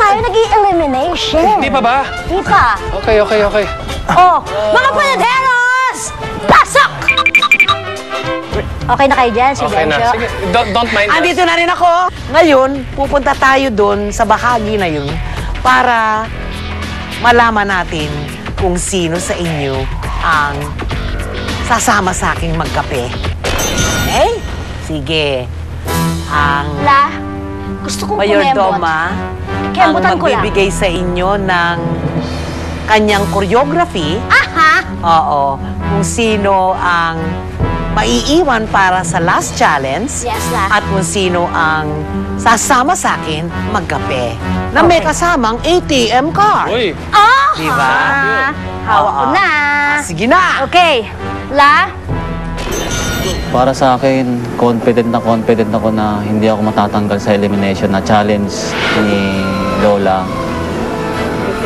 tayo nag-i-elimination. Hindi pa ba? Hindi pa. Okay. Oh, mga panaderos! Pasok! Okay na kayo dyan, si Okay na. Benjo? Sige, don't mind us. Andito na rin ako. Ngayon, pupunta tayo doon sa bahagi na yun para malaman natin kung sino sa inyo ang sasama sa aking magkape. Okay? Sige. Ang La, gusto kong Mayordoma ang Kembutan ko lang. magbibigay sa inyo ng kanyang choreography. Aha! Oo. Kung sino ang maiiwan para sa last challenge. Yes, La. At kung sino ang sasama sa akin magkape. Na may Okay. kasamang ATM card. Uy, Oh! Diba? Hawak ko Oo. na. Sige na. Okay. La, Para sa akin, confident ako na hindi ako matatanggal sa elimination na challenge ni Lola.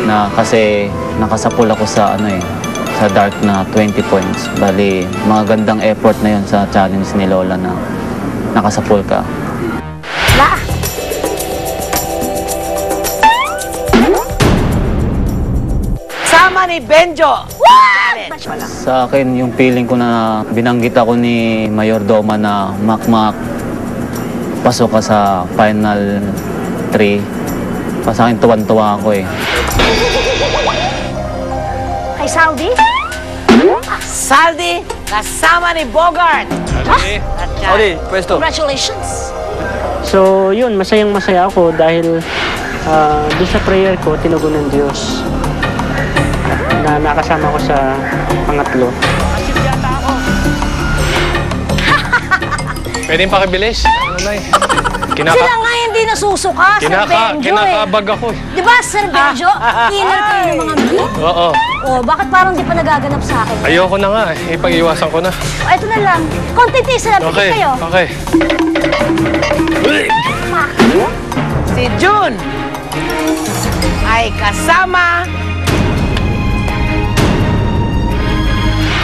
Na kasi nakasapul ako sa sa dark na 20 points. Bali, mga gandang effort na yun sa challenge ni Lola na nakasapul ka. La. Sama ni Benjo. Sa akin, yung feeling ko na binanggit ako ni Mayordoma na makmak pasok ka sa final 3. Sa akin, tuwan-tuwa ako eh. Kay Saudi? Saldi, kasama ni Bogart. Saudi. At yan. Congratulations. So, yun, masayang-masaya ako dahil doon sa prayer ko, tinugon ng Diyos na nakasama ko sa pangatlo. Pwedeng pakibilis. Nay? Sila nga hindi nasusuka, Sir Benjo eh. Kinakabag ako eh. Di ba, Sir Benjo? Killer kayo ng mga meat? Oo. Oh, bakit parang di pa nagaganap sa akin? Ayoko na nga eh. Ipag-iwasan ko na. Oh, ito na lang. Konti tisa lang. Okay, Kayo. okay. Si June ay kasama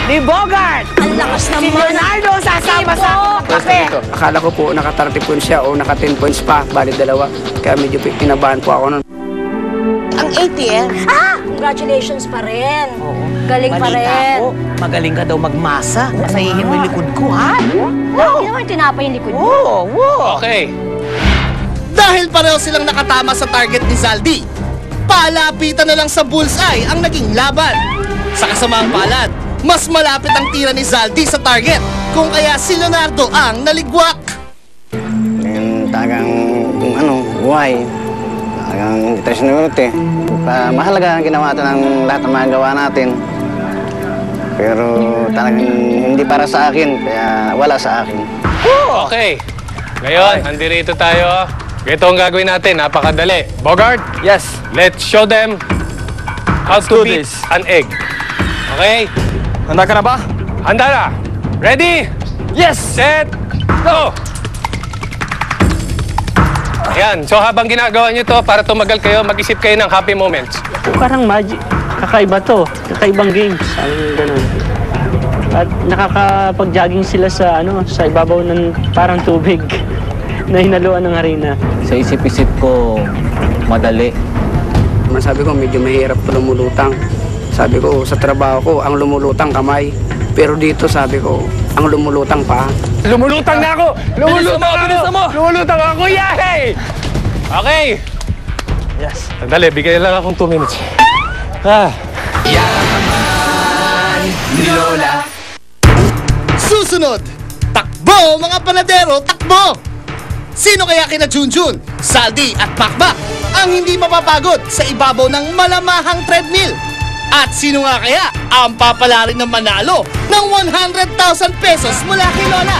ni Bogart. Ang lakas Si naman. Leonardo sasama sa aking kape. Akala ko po naka 30 points siya o naka 10 points pa, bali dalawa. Kaya medyo kinabahan po ako nun. Ang ATM. Ah! Congratulations pa rin. Galing pa Balita rin. ko, magaling ka daw magmasa. Masahihin mo yung likod ko, ha? Hindi naman tinapay yung likod mo. Wow. Okay. Dahil pareho silang nakatama sa target ni Zaldi, palapitan na lang sa bullseye ang naging laban. Sa kasamaang palad, mas malapit ang tira ni Zaldi sa target, kung kaya si Leonardo ang naligwak. Talagang buhay. Talagang hindi tayo sinunod eh. Mahalaga ang ginawa natin ng lahat ng mga gawa natin. Pero talagang hindi para sa akin, kaya wala sa akin. Okay. Ngayon, andirito tayo. Ito ang gagawin natin. Napakadali. Bogart? Yes. Let's show them how to do beat this. an egg. Okay? Handa ka na ba? Handa na. Ready? Yes! Set, go! Ayan. So habang ginagawa nyo to, para tumagal kayo, mag-isip kayo ng happy moments. Parang magic. Kakaiba to. Kakaibang games. Ganun. At nakakapag-jogging sila sa sa ibabaw ng parang tubig na hinaluan ng harina. Sa isip-isip ko, madali. Sabi ko, medyo mahirap lumulutang. Sabi ko, sa trabaho ko, ang lumulutang kamay. Pero dito, sabi ko, ang lumulutang pa. Lumulutang na ako! Lumulutang ako! Lumulutang ako! Yay! Okay. Yes. Sandali, bigay lang akong 2 minutes. Susunod, takbo mga panadero, takbo! Sino kaya kina Junjun, Zaldi at Pakbak ang hindi mapapagod sa ibabaw ng malamahang treadmill? At sino nga kaya ang papalarin ng manalo ng 100,000 pesos mula kay Lola?